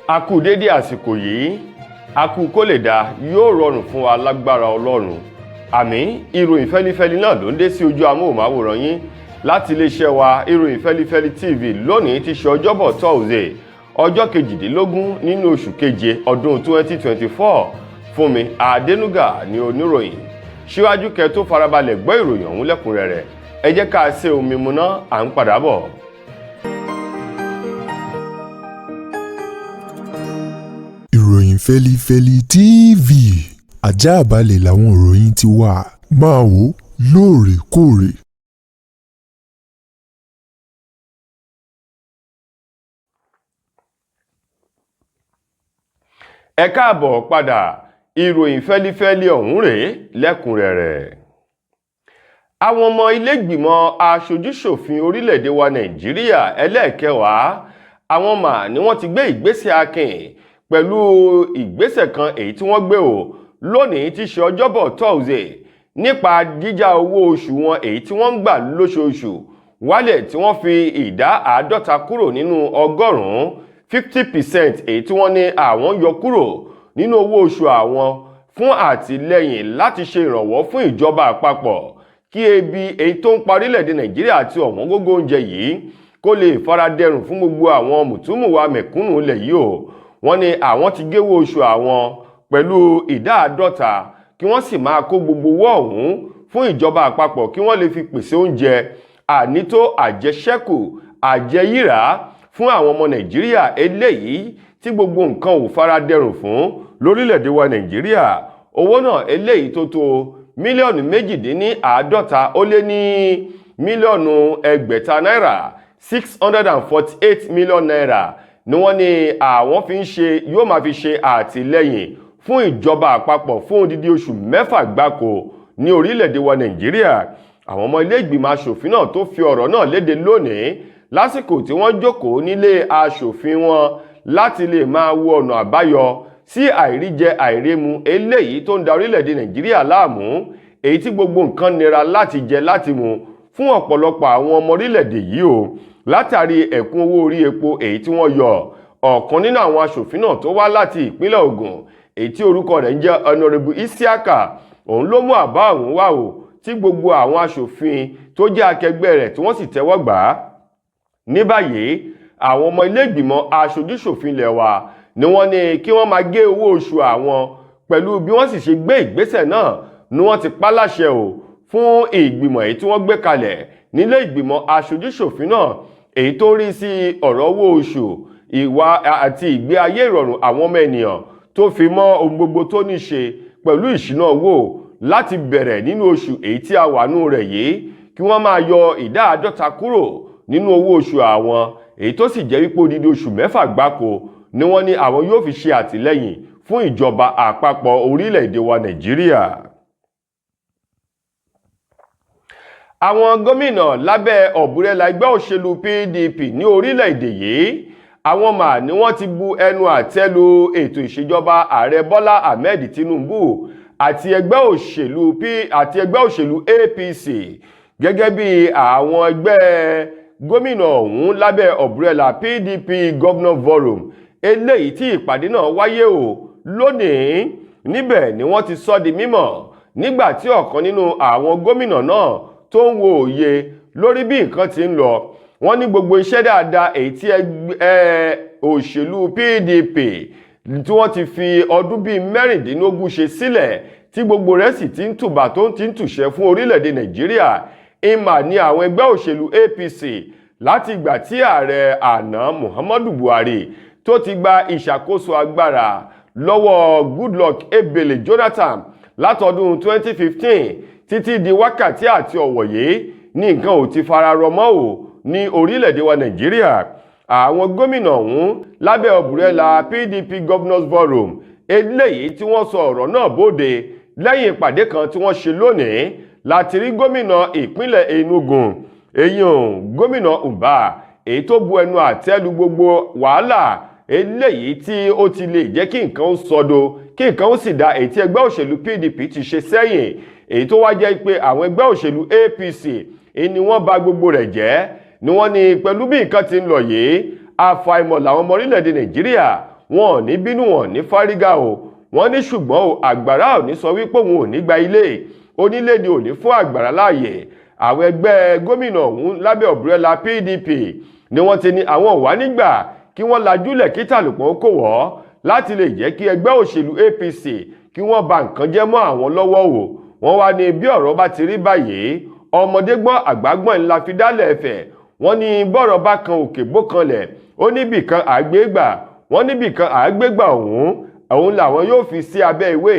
A kú dédé àsìkò yìí, a kú kó lè dá yóò rọrùn fún wa lágbára Ọlọ́run. Àmín. Ìròyìn fẹ́lifẹ́li náà ló ń dé sí ojú amóhùnmáwòrán yín láti iléeṣẹ́ wa ìròyìn fẹ́lifẹ́li TV lónìí tí ṣe ọjọ́bọ̀ Thursday ọjọ́ 18 nínú oṣù keje ọdún 2024. Fúnmi Adénúgà ni oníròyìn. Síwájú kẹ́ tó farabalẹ̀ gbọ́ ìròyìn ọ̀hún lẹ́kùnrẹ́rẹ́, ẹ jẹ́ ká ṣe omi mu ná, à ń padà bọ̀. Ìròyìn Feli-feli TV, àjààbálẹ̀ làwọn ìròyìn ti wà, máa wò lóòrèkóòrè. Ẹ káàbọ̀ padà, ìròyìn fẹ́lifẹ́li ọ̀hún rèé lẹ́kùnrẹ́rẹ́. Àwọn ọmọ Ilegbimo aṣojú-ṣòfin orílẹ̀-èdè wa Nàìjíríà ẹlẹ́ẹ̀kẹwàá, àwọn mà ni wọ́n ti gbé ìgbésẹ̀ akin pẹ̀lú ìgbésẹ̀ kan èyí tí wọ́n gbé lónìí tí ṣe ọjọ́bọ̀ Thursday nípa jíjá owó oṣù wọn èyí tí wọ́n ń gbà lóṣooṣù wálẹ̀ tí wọ́n fi ìdá 50 kúrò nínú ọgọ́rùn-ún 50% èyí tí wọ́n ní àwọn yọ kúrò nínú owó oṣù àwọn fún àtìlẹ́yìn láti ṣe ìrànwọ́ fún ìjọba àpapọ̀ kí ebi èyí tó ń pa orílẹ̀-èdè Nàìjíríà àti ọ̀wọ́n gógó oúnjẹ yìí kó lè faradẹrùn fún gbogbo àwọn mùtúmùwà mẹ̀kúnnù ilẹ̀ yìí wọ́n ní àwọn ti géwó oṣù àwọn pẹ̀lú ìdá 50 kí wọ́n sì máa kó gbogbo owó ọ̀hún fún ìjọba àpapọ̀ kí wọ́n lè fi pèsè oúnjẹ ànító àjẹṣẹ́kù àjẹyíra fún àwọn ọmọ Nàìjíríà eléyìí tí gbogbo nǹkan ò faradẹrùn fún lórílẹ̀-èdè wa Nàìjíríà. Owó náà eléyìí tó tó mílíọ̀nù 52 ó lé ní mílíọ̀nù ẹgbẹ̀ta náírà 648 million naira ni wọ́n ní àwọn yóò máa fi ṣe àtìlẹ́yìn fún ìjọba àpapọ̀ fún odidi oṣù 6 gbáko ní orílẹ̀-èdè wa Nàìjíríà. Àwọn ọmọ ilé ìgbìmọ̀ aṣòfin náà tó fi ọ̀rọ̀ náà léde lónìí lásìkò tí wọ́n jókòó nílé aṣòfin wọn láti lè máa wo ọ̀nà àbáyọ sí àìríjẹ àìrímu eléyìí tó ń da orílẹ̀-èdè Nàìjíríà láàmú, èyí tí gbogbo nǹkan nira láti jẹ láti mu fún ọ̀pọ̀lọpọ̀ àwọn ọmọ orílẹ̀-èdè yìí látàrí ẹ̀kún owó orí epo èyí tí wọ́n yọ. Ọ̀kan nínú àwọn aṣòfin náà tó wá láti ìpínlẹ̀ Ògùn èyí tí orúkọ rẹ̀ ń jẹ́ Honorable Isiaka, òun ló mú àbá ọ̀hún wá tí gbogbo àwọn aṣòfin tó jẹ́ akẹgbẹ́ rẹ̀ tí wọ́n sì tẹ́wọ́ gbà á. Ní báyìí àwọn ọmọ ilé ìgbìmọ̀ aṣojú-ṣòfin ilẹ̀ wa ni wọ́n ní kí wọ́n máa gé owó oṣù àwọn pẹ̀lú bí wọ́n sì ṣe gbé ìgbésẹ̀ náà ni wọ́n ti pa láṣẹ fún ìgbìmọ̀ èyí tí wọ́n gbé kalẹ̀ nílé ìgbìmọ̀ aṣojú-ṣòfin náà èyí tó rí sí ọ̀rọ̀ owó oṣù, ìwà àti ìgbé ayé ìrọ̀rùn àwọn ọmọ ènìyàn tó fi mọ́ ohun gbogbo tó ní ṣe pẹ̀lú ìṣúná owó láti bẹ̀rẹ̀ nínú oṣù èyí tí a wà nínú rẹ̀ yìí kí wọ́n máa yọ ìdá 50 kúrò nínú owó oṣù àwọn èyí tó sì jẹ́ wípé odidi oṣù 6 gbáko ni wọ́n ní àwọn yóò fi ṣe àtìlẹ́yìn fún ìjọba àpapọ̀ orílẹ̀-èdè wa Nàìjíríà. Àwọn gómìnà lábẹ́ ọ̀búrẹ́là ẹgbẹ́ òṣèlú PDP ní orílẹ̀-èdè yìí, àwọn mà ni wọ́n ti bu ẹnu àtẹ́ lu ètò ìṣèjọba ààrẹ Bọ́lá Ahmed Tinubu àti ẹgbẹ́ òṣèlú APC gẹ́gẹ́ bí àwọn ẹgbẹ́ gómìnà ọ̀hún lábẹ́ ọ̀búrẹ́là PDP Governor Forum eléyìí tí ìpàdé náà wáyé lónìí. Níbẹ̀ ni wọ́n ti sọ di mímọ̀ nígbà tí ọ̀kan nínú àwọn gómìnà náà tó ń wo òye lórí bí nǹkan ti ń lọ. Wọ́n ní gbogbo iṣẹ́ dáadáa èyí tí òṣèlú PDP tí wọ́n ti fi ọdún bíi 16 ṣe sílẹ̀ tí gbogbo rẹ̀ sì ti ń tùbà tó ti ń tùṣẹ́ fún orílẹ̀-èdè Nàìjíríà ìmà ní àwọn ẹgbẹ́ òṣèlú APC láti ìgbà tí ààrẹ àná Muhammadu Buhari tó ti gba ìṣàkóso agbára lọ́wọ́ Goodluck Ebele Jonathan látọdún 2015 títí di wákàtí àti ọ̀wọ̀ yìí ní nǹkan ò ti fara rọ mọ́ ní orílẹ̀-èdè wa Nàìjíríà. Àwọn gómìnà ọ̀hún lábẹ́ ọ̀búrẹ́là PDP Governors Forum eléyìí tí wọ́n sọ ọ̀rọ̀ náà bóde lẹ́yìn ìpàdé kan tí wọ́n ṣe lónìí láti rí gómìnà ìpínlẹ̀ Enugu gómìnà Ubah èyí tó bu ẹnu àtẹ́ lu gbogbo wàhálà eléyìí tí ó ti lè jẹ́ kí nǹkan ó sọdọ kí nǹkan ó sì dá èyí tí ẹgbẹ́ òṣèlú PDP ti ṣe sẹ́yìn, èyí tó wá jẹ́ pé àwọn ẹgbẹ́ òṣèlú APC ni wọ́n bà gbogbo rẹ̀ jẹ́ ni wọ́n ní pẹ̀lú bí nǹkan ti ń lọ yìí àfàìmọ̀ làwọn ọmọ orílẹ̀-èdè Nàìjíríà wọn ò ní bínú wọn ní fárígá o. wọ́n ní ṣùgbọ́n o àgbàrá ò ní sọ wípé òun ò ní gba ilé, onílé ni ò ní fún àgbàrá láàyè. àwọn ẹgbẹ́ gómìnà ọ̀hún lábẹ́ ọ̀bùrẹ́là PDP ni wọ́n ti ní àwọn ò wá nígbà kí wọ́n lajúlẹ̀ kí tàlùpọ̀ kò wọ́ láti lè jẹ́ kí ẹgbẹ́ òṣèlú APC kí wọ́n ba nǹkan jẹ́ mọ́ àwọn lọ́wọ́ o. wọ́n wá ní bí ọ̀rọ̀ bá ti rí báyìí ọmọdé gbọ́n àgbà gbọ́n ńlá fi dálẹ̀ ẹ̀fẹ̀. wọ́n ní bọ́rọ̀ bá kan òkè bó kanlẹ̀ ó níbìkan àgbégbà, wọ́n níbìkan àgbégbà òun làwọn yóò fi sí abẹ́ ìwé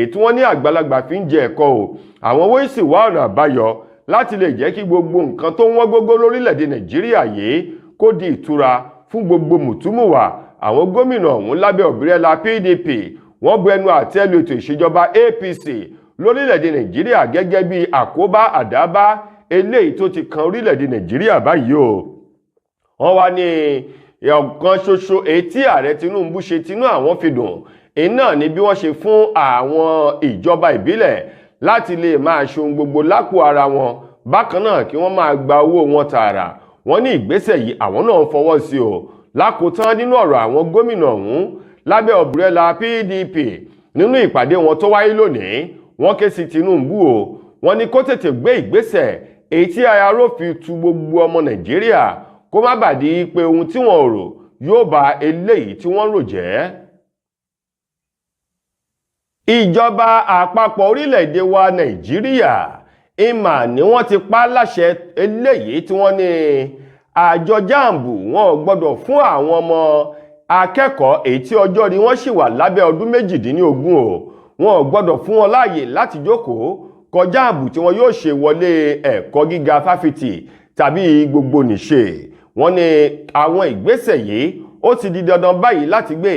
ètò wọn ní àgbàlagbà fi ń jẹ ẹ̀kọ́ o. àwọn owó sì wá ọ̀nà àbáyọ láti lè jẹ́ kí gbogbo nǹkan tó wọ́n gógó lórílẹ̀‐èdè Nàìjíríà yìí kó di ìtura fún gbogbo mùtúmùwà. àwọn gómìnà ọ̀hún lábẹ́ ọ̀bùrẹ́là PDP wọ́n bu ẹnu àtẹ́ lu ètò ìṣèjọba APC lórílẹ̀‐èdè Nàìjíríà gẹ́gẹ́ bí àkóbá àdábá eléyìí tó ti kan orílẹ̀‐èdè Nàìjíríà báyìí o. wọ́n wá ní ọ̀kan ṣoṣo èyí tí ààrẹ Tinubu ṣe tinú àwọn fi dùn iná ni bí wọ́n ṣe fún àwọn ìjọba ìbílẹ̀ láti lè máa ṣohun gbogbo lápò ara wọn, bákan náà kí wọ́n máa gba owó wọn tààrà. wọ́n ní ìgbésẹ̀ yìí àwọn náà fọwọ́ sí o. lákòótán nínú ọ̀rọ̀ àwọn gómìnà ọ̀hún lábẹ́ ọ̀bùrẹ́là PDP nínú ìpàdé wọn tó wáyé lónìí, wọ́n ké sí Tinubu o. wọ́n ní kó tètè gbé ìgbésẹ̀ èyí tí ayáró fi tu gbogbo ọmọ Nàìjíríà kó má bàdí pé ohun tí wọ́n rò yóò ba eléyìí tí wọ́n rò jẹ́. ìjọba àpapọ̀ orílẹ̀-èdè wa Nàìjíríà ìmà ni wọ́n ti pa láṣẹ eléyìí tí wọ́n ní àjọ jáàmbù wọn ò gbọ́dọ̀ fún àwọn ọmọ akẹ́kọ̀ọ́ èyí tí ọjọ́ orí wọn sì wà lábẹ́ ọdún 18 o. wọn ò gbọ́dọ̀ fún wọn láàyè láti jókòó kọjá ààbù tí wọn yóò ṣe wọlé ẹ̀kọ́ gíga fáfitì tàbí gbogbo nìṣe. wọ́n ní àwọn ìgbésẹ̀ yìí ó ti di dandan báyìí láti gbé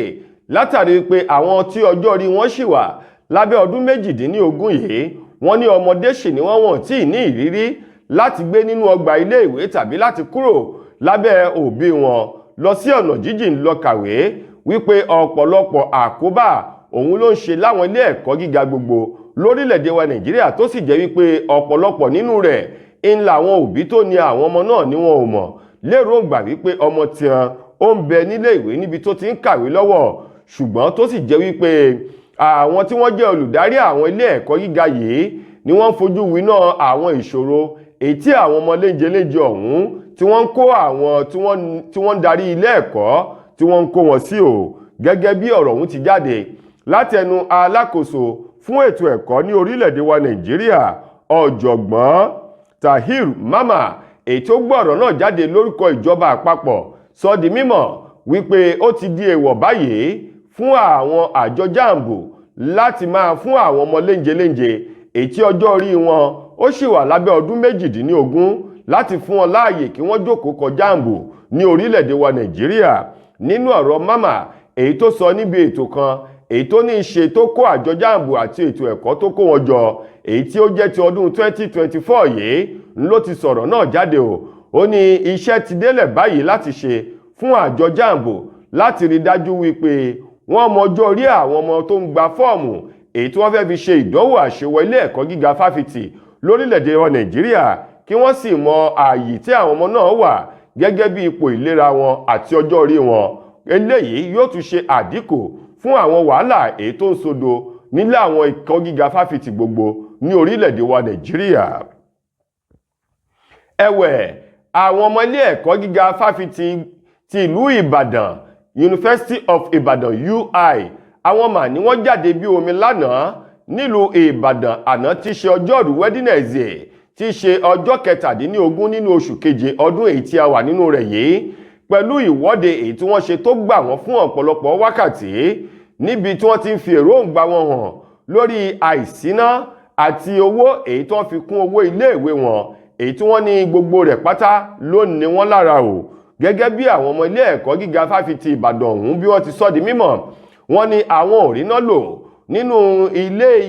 látàrí pé àwọn tí ọjọ́ orí wọn sì wà lábẹ́ ọdún 18 yìí wọ́n ní ọmọdé sì ni wọ́n tí ì ní ìrírí láti gbé nínú ọgbà ilé ìwé tàbí láti kúrò lábẹ́ òbí wọn lọ sí ọ̀nà jíjìn lọ kàwé, wípé ọ̀pọ̀lọpọ̀ àkóbá òun ló ń ṣe láwọn ilé ẹ̀kọ́ gíga gbogbo lórílẹ̀‐èdè wa Nàìjíríà tó sì jẹ́ wípé ọ̀pọ̀lọpọ̀ nínú rẹ̀ ń làwọn òbí tó ní àwọn ọmọ náà ni wọn ò mọ̀ lérògbà wípé ọmọ tiwọn ó ń bẹ nílé ìwé níbi tó ti ń kàwé lọ́wọ́, ṣùgbọ́n tó sì jẹ́ wípé àwọn tí wọ́n jẹ́ olùdarí àwọn ilé ẹ̀kọ́ gíga yìí ni wọ́n fojú winá àwọn ìṣòro èyí tí àwọn ọmọ léńjeléńje ọ̀hún tí wọ́n ń kó àwọn tí wọ́n ń darí ilé ẹ̀kọ́ tí wọ́n ń kó wọn sí o. gẹ́gẹ́ bí ọ̀rọ̀ ọ̀hún ti jáde láti ẹnu alákòóso fún ètò ẹ̀kọ́ ní orílẹ̀-èdè wa Nàìjíríà ọ̀jọ̀gbọ́n Tahir Mama èyí tó gbọ́ ọ̀rọ̀ náà jáde lórúkọ ìjọba àpapọ̀ sọ di mímọ̀ wípé ó ti di èèwọ̀ báyìí fún àwọn àjọ jáàmbù láti máa fún àwọn ọmọ léńjeléńje èyí tí ọjọ́ orí wọn ó sì wà lábẹ́ ọdún 18 láti fún wọn láàyè kí wọ́n jókòó kọ jáàmbù ní orílẹ̀-èdè wa Nàìjíríà. nínú ọ̀rọ̀ Mama èyí tó sọ níbi ètò kan èyí tó ní í ṣe tó kó àjọ jáàmbù àti ètò ẹ̀kọ́ tó kó wọn jọ èyí tí ó jẹ́ ti ọdún 2024 yìí ló ti sọ̀rọ̀ náà jáde o. ó ní iṣẹ́ ti délẹ̀ báyìí láti ṣe fún àjọ jáàmbù láti rí dájú wípé wọ́n mọ ọjọ́ orí àwọn ọmọ tó ń gba fọ́ọ̀mù èyí tí wọ́n fẹ́ fi ṣe ìdánwò àṣewọ ilé ẹ̀kọ́ gíga fáfitì lórílẹ̀‐èdè wa Nàìjíríà, kí wọ́n sì mọ ààyè tí àwọn ọmọ náà wà gẹ́gẹ́ bí ipò ìlera wọn àti ọjọ́ orí wọn. eléyìí yóò tún ṣe àdínkù fún àwọn wàhálà èyí tó ń sodo nílé àwọn ẹ̀kọ́ gíga fáfitì gbogbo ní orílẹ̀‐èdè wa Nàìjíríà. ẹ̀wẹ̀ àwọn ọmọ ilé ẹ̀kọ́ gíga fáfitì ti ìlú Ìbàdàn University of Ibadan UI àwọn mà ní wọ́n jáde bí omi lánàá nílùú Ìbàdàn àná tí ṣe ọjọ́rú Wednesday tí ṣe ọjọ́ 17 nínú oṣù keje ọdún èyí tí a wà nínú rẹ̀ yìí, pẹ̀lú ìwọ́de èyí tí wọ́n ṣe tó gbà wọ́n fún ọ̀pọ̀lọpọ̀ wákàtí níbi tí wọ́n ti ń fi èròǹgbà wọn hàn lórí àìsíná àti owó èyí tí wọ́n fi kún owó iléèwé wọn èyí tí wọ́n ní gbogbo rẹ̀ pátá ló ní wọ́n lára o. gẹ́gẹ́ bí àwọn ọmọ ilé ẹ̀kọ́ gíga fáfitì Ìbàdàn ọ̀hún bí wọ́n ti sọ di mímọ̀, wọ́n ní àwọn ò ríná lò nínú ilé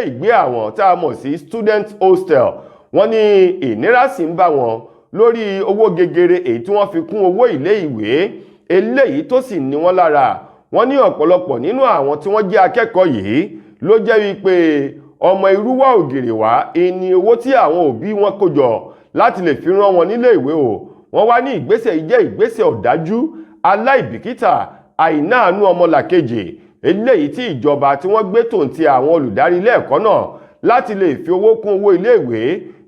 ìgbé àwọn tá a mọ̀ sí student hostel. wọ́n ní ìnira sì ń bá wọn lórí owó gegere èyí tí wọ́n fi kún owó ilé ìwé eléyìí tó sì ní wọ́n lára. wọ́n ní ọ̀pọ̀lọpọ̀ nínú àwọn tí wọ́n jẹ́ akẹ́kọ̀ọ́ yìí ló jẹ́ wípé ọmọ irúwà ògèrè wá ẹni owó tí àwọn òbí wọn kó jọ láti lè fi rán wọn nílé ìwé o. wọ́n wá ní ìgbésẹ̀ yìí jẹ́ ìgbésẹ̀ ọ̀dájú, aláìbìkítà àìnáàánú ọmọlàkejì eléyìí tí ìjọba tí wọ́n gbé tòun ti àwọn olùdarí ilé ẹ̀kọ́ náà láti lè fi owó kún owó iléèwé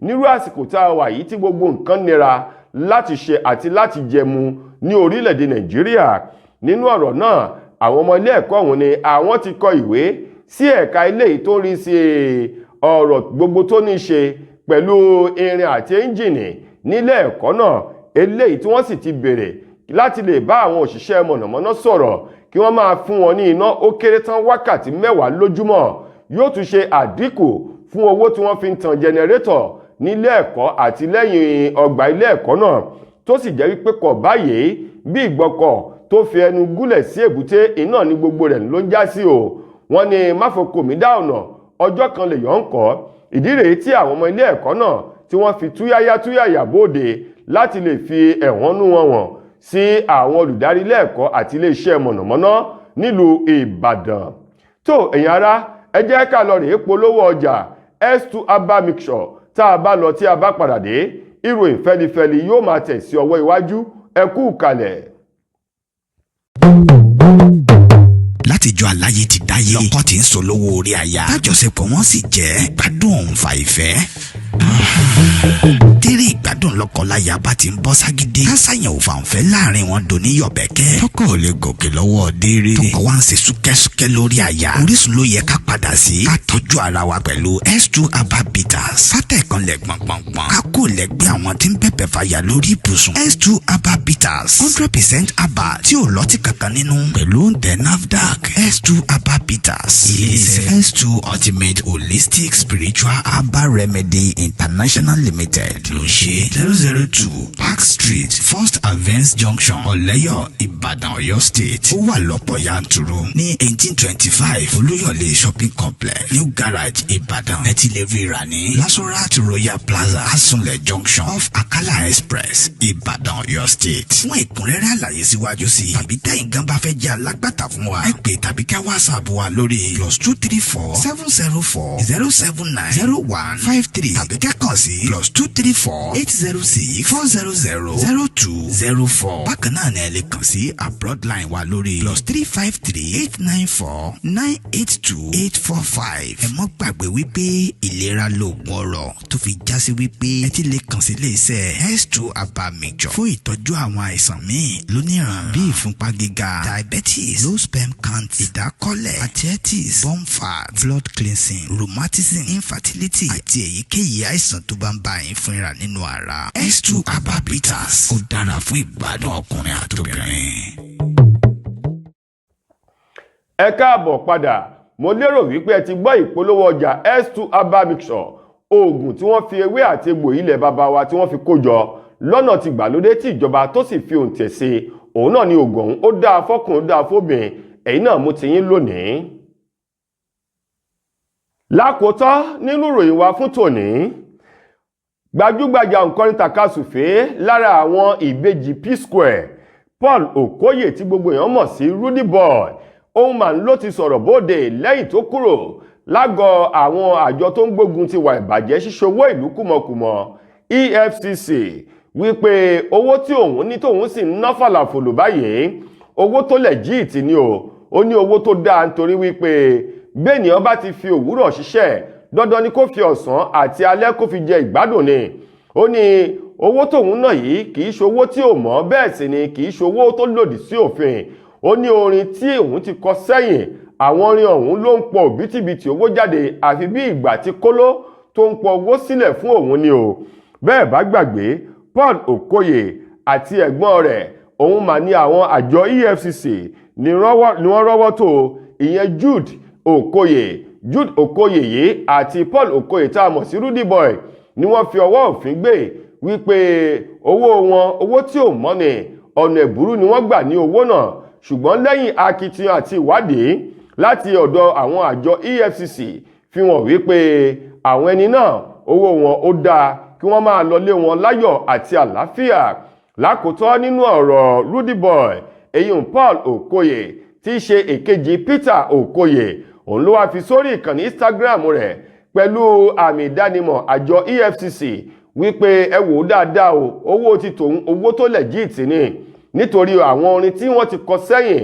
nírú àsìkò tá a wà yìí tí gbogbo nǹkan nira láti ṣe àti láti jẹmu ní orílẹ̀-èdè Nàìjíríà. Nínú ọ̀rọ̀ náà àwọn ọmọ ilé ẹ̀kọ́ ọ̀hún ni àwọn ti kọ ìwé sí ẹ̀ka eléyìí tó ń rí sí ọ̀rọ̀ gbogbo tó ní ṣe pẹ̀lú irin àti ẹ́ńjìnì nílé ẹ̀kọ́ náà eléyìí tí wọ́n sì ti bèrè láti lè bá àwọn òṣìṣẹ́ mọ̀nàmọ́ná sọ̀rọ̀ kí wọ́n máa fún wọn ní iná ó kéré tán wákàtí 10 lójúmọ́. Yóò tún ṣe àdínkù fún owó tí wọ́n fi ń tan jẹnẹrétọ̀ nílé ẹ̀kọ́ àti lẹ́yìn ọgbà ilé ẹ̀kọ́ náà tó sì jẹ́ wípé kọ̀ báyìí bí ìgbọ́kọ̀ tó fi ẹnu gúnlẹ̀ sí èbúté iná ní gbogbo rẹ̀ ló ń já sí o. Wọ́n ní máfokòmídà ọ̀nà ọjọ́ kan lè yọ̀ ń kọ́. Ìdí rèé tí àwọn ọmọ ilé ẹ̀kọ́ náà tí wọ́n fi túyáyá bóde láti lè fi ẹ̀hónú wọn wọ̀n sí àwọn olùdarí ilé ẹ̀kọ́ àti iléeṣẹ́ mọ̀nàmọ́ná nílùú Ìbàdàn. Tó ẹ̀yin ará ẹ jẹ́ ká lọ rèé polówó ọjà S2 Aba Mixture. Tá a bá lọ tí a bá padà dé ìròyìn fẹ́lifẹ́li yóò máa tẹ̀ sí ọwọ́ iwájú. Ẹ kú kalẹ̀. látijọ́ aláyé ti dáyé lọ́kọ́ tí ń sọ lówó orí aya tájọṣepọ̀ wọn sì jẹ́ gbádùn òǹfà ìfẹ́. Tẹ́rẹ̀ ìgbádùn lọ́kọláya bá ti ń bọ́ ságídé kásáyàn òfàǹfẹ́ láàrin wọn dò ní yọ̀bẹ̀kẹ́ tọkọ ò lè gòkè lọ́wọ́ déré tọkọ wá ń ṣe súkẹ́súkẹ́ lórí aya Orísun ló yẹ ká padà sí ká tọ́jú ara wa pẹ̀lú S2 Aba Bitters fátẹ̀ kan lẹ̀ gbọ̀ngbọ̀ngbọ̀n ká kó lẹ́gbẹ́ àwọn tí ń bẹ̀bẹ̀ fàyà lórí ibùsùn. S2 Aba Bitters 100% Aba tí ò lọ́tì kankan nínú pẹ̀lú oúnjẹ NAFDAC. S2 Aba Bitters ilé-iṣẹ́ S2 Ultimate Holistic Spiritual Aba Remedy International Limited ló ṣe 002 Park Street First Avance Junction Ọ̀lẹ́yọ̀ Ìbàdàn Ọ̀yọ́ State. Ó wà lọ́pọ̀ yanturu ní 1825 Olúyọ̀lé Shopping Complex New Garage Ìbàdàn. Ẹ ti lè rí rà ní Lasorat Royal Plaza Asunlẹ̀ Junction off Akala Express Ìbàdàn Ọ̀yọ́ State. Fún ìkúnrẹ́rẹ́ àlàyé síwájú sí tàbí tẹ̀yin gan bá fẹ́ jẹ́ alágbàtà fún wa ẹ pè tàbí ká WhatsApp wa lórí +234 704 079 0153 tàbí ká kàn sí +234 806 400 0204. Bákan náà ni ẹ lè kàn sí abroad line wa lórí +353 894 982 845. Ẹ mọ́ gbàgbé wípé ìlera lóògùn ọrọ̀ tó fi já sí wípé ẹ ti lè kàn sí iléeṣẹ́ S2 Aba Mixture fún ìtọ́jú àwọn àìsàn míì lóníran bíi ìfúnpá gíga, diabetes, low sperm count, ìdákọ́lẹ̀, arthritis, bone fat, blood cleansing, rheumatism, infertility àti èyíkéyìí àìsàn tó bá ń bá yín fúnra nínú ara. S2 Aba Bitters ó dára fún ìgbádùn ọkùnrin àtobìnrin. Ẹ káàbọ̀ padà. Mo lérò wípé ẹ ti gbọ́ ìpolówó ọjà S2 Aba Mixture, oògùn tí wọ́n fi ewé àti egbò ilẹ̀ bàbá wa tí wọ́n fi kó jọ lọ́nà ti gbàlódé tí ìjọba tó sì fi òǹtẹ̀ sí. Òun náà ni oògùn ó dáa fọ́kùnrin ó dáa fóbìnrin. Ẹ̀yin náà mú ti yín lónìí. Lákòótán nínú ìròyìn wa fún tòní, gbajúgbajà òǹkọrin takasùfé lára àwọn ìbejì P-Square Paul Okoye tí gbogbo èèyàn mọ̀ sí Rudy Boy, òun mà ló ti sọ̀rọ̀ bóde lẹ́yìn tó kúrò lágọ̀ọ́ àwọn àjọ tó ń gbógun ti wà ìbàjẹ́ ṣíṣowó ìlú kùmọ̀kùmọ̀ EFCC wípé owó tí òun ní tóun sì ń ná fàlàfòlò báyìí owó tó lẹ́jìtì ni ó ní owó tó dáa nítorí wípé bẹ́ẹ̀nìyàn bá ti fi òwúrọ̀ ṣiṣẹ́ dandan ni kó fi ọ̀sán àti alẹ́ kó fi jẹ ìgbádùn ni. Ó ní owó tóun náà yìí kì í ṣowó tí ò mọ́ bẹ́ẹ̀ sì ni kì í ṣowó tó lòdì sí òfin. Ó ní orin tí òun ti kọ sẹ́yìn àwọn orin ọ̀hún ló ń pọ̀ òbítíbitì owó jáde àfi bí ìgbà tí kóló tó ń pọ̀ owó sílẹ̀ fún òun ni o. Bẹ́ẹ̀ bá gbàgbé Paul Okoye àti ẹ̀gbọ́n rẹ̀ òun mà ní àwọn àjọ EFCC ni wọ́n rọ́wọ́ tó ìyẹn Jude Okoye yìí àti Paul Okoye tá a mọ̀ sí Rudy Boy ni wọ́n fi ọwọ́ òfin gbé wípé owó tí ò mọ́ ni ọ̀nà ẹ̀bùrú ni wọ́n gbà ní owó náà. Ṣùgbọ́n lẹ́yìn akitiyan àti ìwádìí láti ọ̀dọ̀ àwọn àjọ EFCC fi hàn wípé àwọn ẹni náà owó wọn ó dáa kí wọ́n máa lọlé wọn láyọ̀ àti àlàáfíà. Lákòótán nínú ọ̀rọ̀ Rudy Boy, èyí Paul Okoye tí í ṣe èkejì Peter Okoye, òun ló wá fi sórí ìkànnì Instagram rẹ̀ pẹ̀lú àmì ìdánimọ̀ àjọ EFCC wípé ẹ wò dáadáa owó ti tòun owó tó lẹ́jìtì ni nítorí àwọn orin tí wọ́n ti kọ sẹ́yìn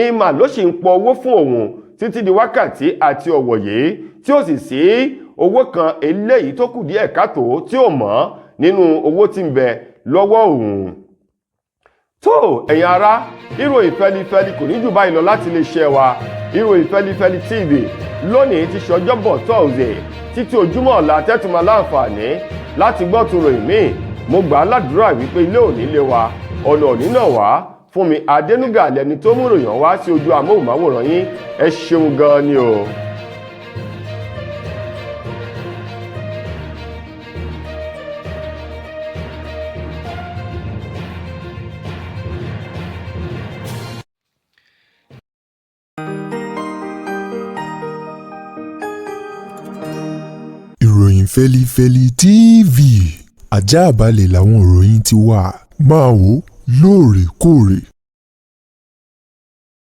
ìmà ló sì ń pọ owó fún òun títí di wákàtí àti ọ̀wọ̀ yìí tí ó sì sí owó kan eléyìí tó kù díẹ̀ káàtó tí ó mọ̀ nínú owó tí ń bẹ lọ́wọ́ òun. tó ẹ̀yin ará, ìròyìn Feli-feli kò ní jù báyìí lọ láti iléeṣẹ́ wa ìròyìn Feli-feli TV lónìí ti ṣọjọ́bọ̀ Thursday títí ojúmọ́ ọ̀la tẹ́tùmọ̀ láǹfààní láti gbọ́ tó ròyìn míì. mo gbà á ládùúrà wípé ilé òní lé wa ọ̀nà òní náà wá. Fúnmi Adénúgà lẹni tó mú ròyìn wá sí ojú amóhùnmáwòrán yín. ẹ ṣeun gan ni o. ìròyìn Feli-feli TV àjààbálẹ̀ làwọn ìròyìn ti wà máa wò lóòrèkóòrè.